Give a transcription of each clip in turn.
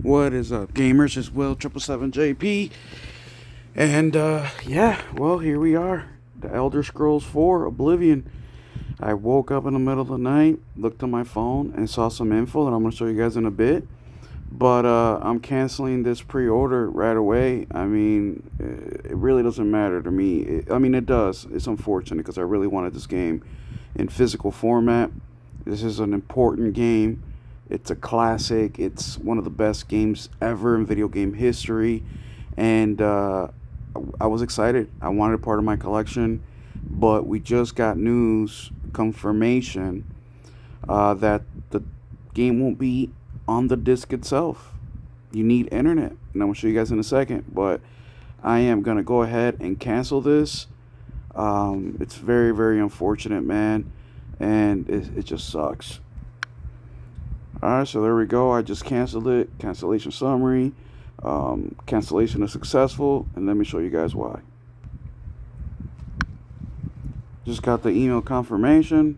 What is up, gamers? It's Will 777JP, and yeah, well, here we are, the Elder Scrolls 4 Oblivion. I woke up in the middle of the night, looked at my phone, and saw some info that I'm gonna show you guys in a bit. But I'm canceling this pre-order right away. I mean, it really doesn't matter to me. I mean, it does. It's unfortunate because I really wanted this game in physical format. This is an important game. It's a classic. It's one of the best games ever in video game history. And I was excited. I wanted a part of my collection. But we just got news confirmation that the game won't be on the disc itself. You need internet. And I'm going to show you guys in a second. But I am going to go ahead and cancel this. It's very, very unfortunate, man. And it just sucks. Alright, so there we go. I just canceled it. Cancellation summary. Cancellation is successful. And let me show you guys why. Just got the email confirmation.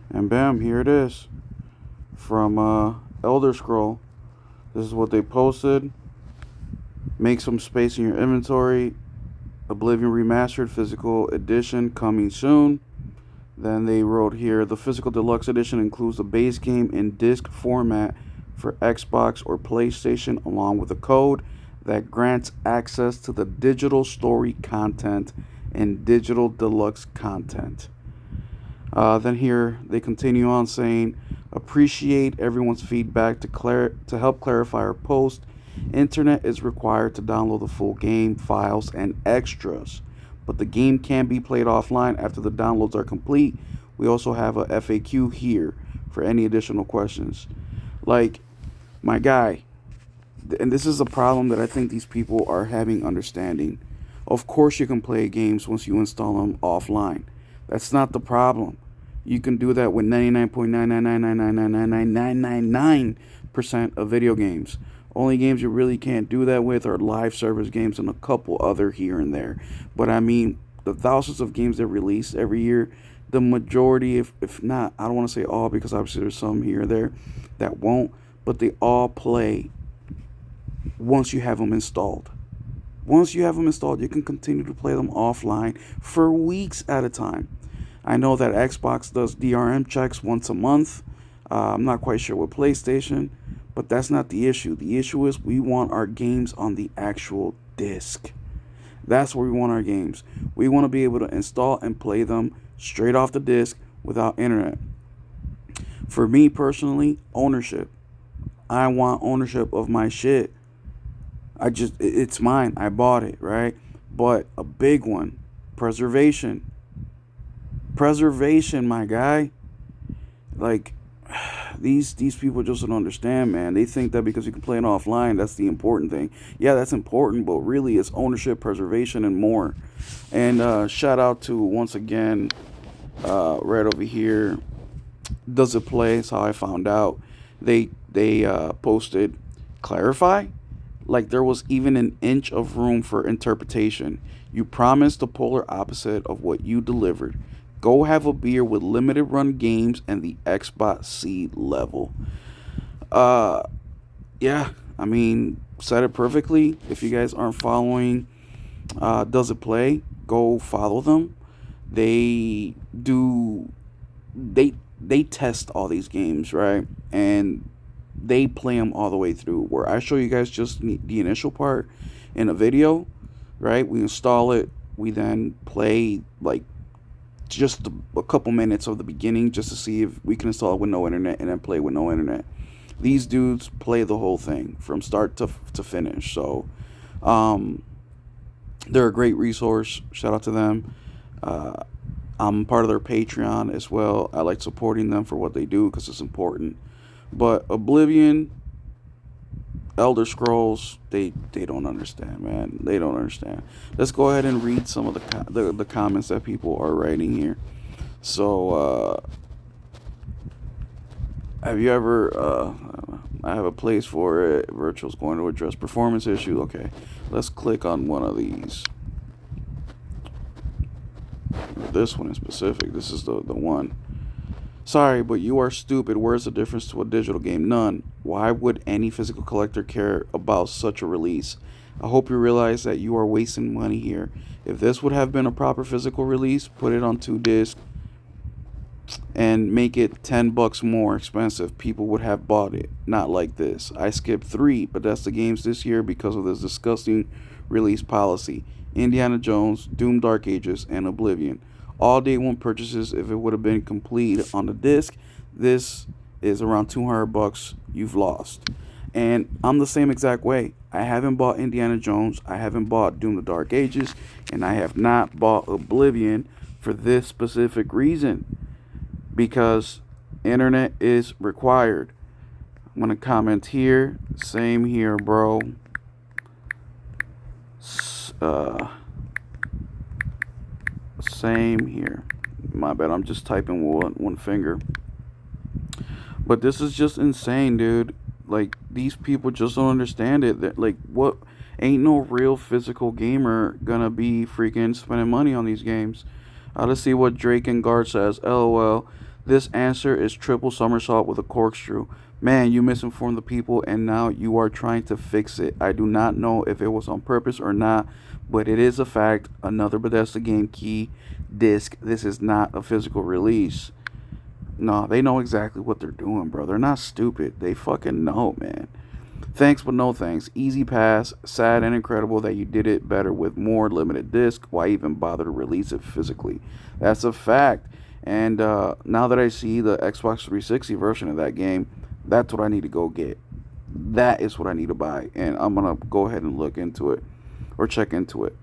And bam, here it is. From Elder Scroll. This is what they posted. Make some space in your inventory. Oblivion Remastered Physical Edition coming soon. Then they wrote here, the Physical Deluxe Edition includes the base game in disc format for Xbox or PlayStation, along with a code that grants access to the digital story content and digital deluxe content. Then here they continue on saying, appreciate everyone's feedback to help clarify our post. Internet is required to download the full game, files, and extras. But the game can be played offline after the downloads are complete. We also have a FAQ here for any additional questions. Like, my guy, and this is a problem that I think these people are having understanding. Of course you can play games once you install them offline. That's not the problem. You can do that with 99.999999999% of video games. Only games you really can't do that with are live service games and a couple other here and there. But I mean, the thousands of games that release every year, the majority, if not, I don't want to say all because obviously there's some here and there that won't, but they all play once you have them installed. Once you have them installed, you can continue to play them offline for weeks at a time. I know that Xbox does DRM checks once a month. I'm not quite sure with PlayStation. But that's not the issue. The issue is we want our games on the actual disc. That's where we want our games. We want to be able to install and play them straight off the disc without internet. For me personally, ownership. I want ownership of my shit. It's mine. I bought it, right? But a big one, preservation. Preservation, my guy. Like, these people just don't understand, man. They think that because you can play it offline, that's the important thing. Yeah, that's important, but really it's ownership, preservation, and more. And shout out to, once again, right over here, Does It Play? That's how I found out. They posted, clarify? Like there was even an inch of room for interpretation. You promised the polar opposite of what you delivered. Go have a beer with limited run games and the Xbox C level. Yeah, I mean, said it perfectly. If you guys aren't following Does It Play, go follow them. They test all these games, right? And they play them all the way through. Where I show you guys just the initial part in a video, right? We install it. We then play like just a couple minutes of the beginning just to see if we can install it with no internet and then play with no internet. These dudes play the whole thing from start to finish. So they're a great resource. Shout out to them. I'm part of their Patreon as well. I like supporting them for what they do because it's important. But Oblivion, Elder Scrolls, they don't understand, man. They don't understand. Let's go ahead and read some of the comments that people are writing here. So, have you ever, I have a place for it. Virtual's going to address performance issue. Okay, let's click on one of these. This one in specific. This is the one. Sorry, but you are stupid. Where's the difference to a digital game? None. Why would any physical collector care about such a release? I hope you realize that you are wasting money here. If this would have been a proper physical release, put it on 2 discs and make it $10 more expensive. People would have bought it. Not like this. I skipped 3 Bethesda games this year because of this disgusting release policy. Indiana Jones, Doom Dark Ages, and Oblivion. All day one purchases. If it would have been complete on the disc, this is around $200 you've lost. And I'm the same exact way. I haven't bought Indiana Jones, I haven't bought Doom the Dark Ages, and I have not bought Oblivion for this specific reason. Because internet is required. I'm gonna comment here. Same here, bro. Same here. My bad. I'm just typing one finger. But this is just insane, dude. Like, these people just don't understand it. That, like, what? Ain't no real physical gamer gonna be freaking spending money on these games. Let's see what Drake and Guard says. LOL. This answer is triple somersault with a corkscrew. Man, you misinformed the people and now you are trying to fix it. I do not know if it was on purpose or not, but it is a fact. Another Bethesda game key disc. This is not a physical release. No, they know exactly what they're doing, bro. They're not stupid. They fucking know, man. Thanks, but no thanks. Easy pass. Sad and incredible that you did it better with more limited disc. Why even bother to release it physically? That's a fact. And now that I see the Xbox 360 version of that game, that's what I need to go get. That is what I need to buy. And I'm going to go ahead and look into it or check into it.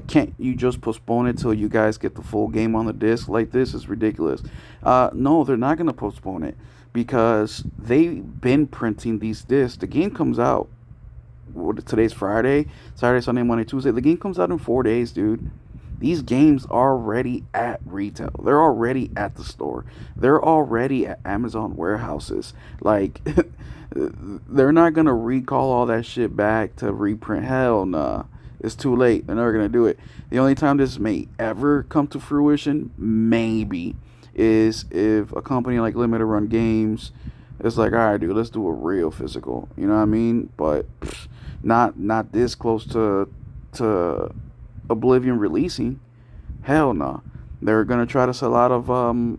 Can't you just postpone it till you guys get the full game on the disc? Like, this is ridiculous. No, they're not going to postpone it because they've been printing these discs. The game comes out. Today's Friday, Saturday, Sunday, Monday, Tuesday. The game comes out in 4 days, dude. These games are already at retail. They're already at the store. They're already at Amazon warehouses. Like, they're not going to recall all that shit back to reprint. Hell nah. It's too late. They're never going to do it. The only time this may ever come to fruition, maybe, is if a company like Limited Run Games is like, all right, dude, let's do a real physical. You know what I mean? But not this close to Oblivion releasing. Hell no. They're going to try to sell out of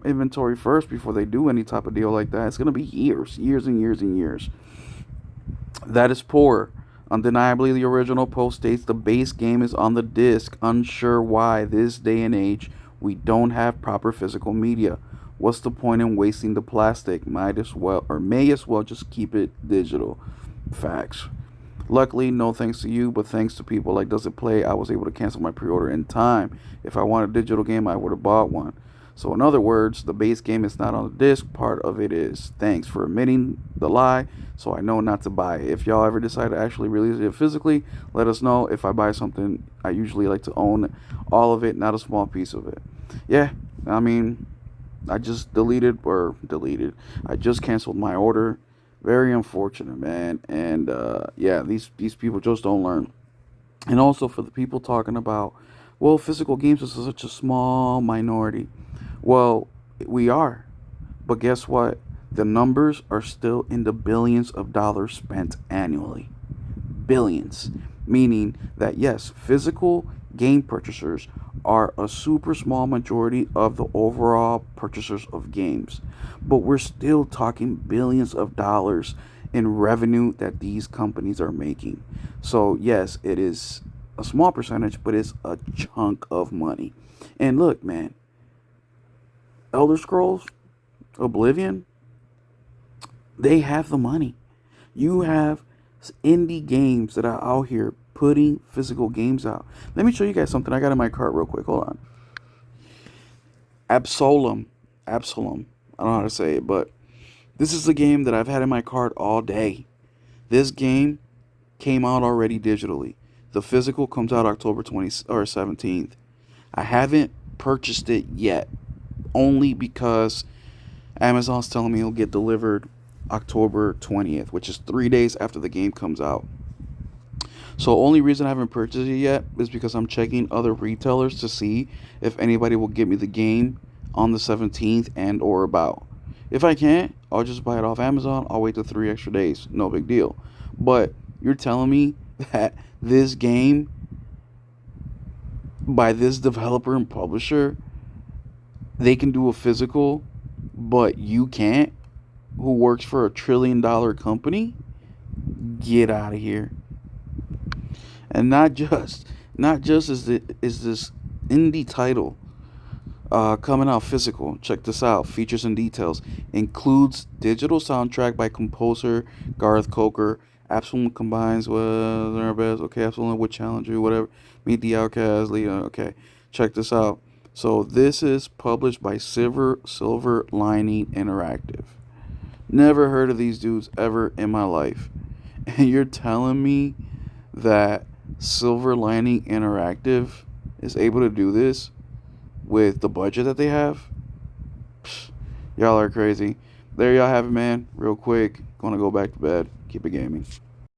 inventory first before they do any type of deal like that. It's going to be years and years and years. That is poor. Undeniably, the original post states the base game is on the disc. Unsure why this day and age we don't have proper physical media. What's the point in wasting the plastic? May as well just keep it digital. Facts. Luckily, no thanks to you, but thanks to people like Does It Play, I was able to cancel my pre-order in time. If I wanted a digital game, I would have bought one. So in other words, the base game is not on the disc, part of it is. Thanks for admitting the lie, so I know not to buy it. If y'all ever decide to actually release it physically, let us know. If I buy something, I usually like to own all of it, not a small piece of it. Yeah, I mean, I just I just canceled my order. Very unfortunate, man. And yeah, these people just don't learn. And also for the people talking about, well, physical games is such a small minority. Well, we are. But guess what? The numbers are still in the billions of dollars spent annually. Billions. Meaning that, yes, physical game purchasers are a super small majority of the overall purchasers of games. But we're still talking billions of dollars in revenue that these companies are making. So, yes, it is a small percentage, but it's a chunk of money. And look, man, Elder Scrolls, Oblivion, they have the money. You have indie games that are out here putting physical games out. Let me show you guys something I got in my cart real quick. Hold on. Absalom. I don't know how to say it, but this is the game that I've had in my cart all day. This game came out already digitally. The physical comes out October 20th or 17th. I haven't purchased it yet, only because Amazon's telling me it'll get delivered October 20th, which is 3 days after the game comes out. So only reason I haven't purchased it yet is because I'm checking other retailers to see if anybody will give me the game on the 17th and or about. If I can't, I'll just buy it off Amazon. I'll wait the 3 extra days. No big deal. But you're telling me that this game by this developer and publisher, they can do a physical, but you can't, who works for $1 trillion company? Get out of here. And not just is this indie title coming out physical. Check this out. Features and details. Includes digital soundtrack by composer Garth Coker. Absolute combines with their best. Okay, Absolute would challenge you. Whatever. Meet the Outcast. Leader. Okay, check this out. So this is published by Silver Lining Interactive. Never heard of these dudes ever in my life. And you're telling me that Silver Lining Interactive is able to do this with the budget that they have? Psh, y'all are crazy. There y'all have it, man. Real quick. Gonna go back to bed. Keep it gaming.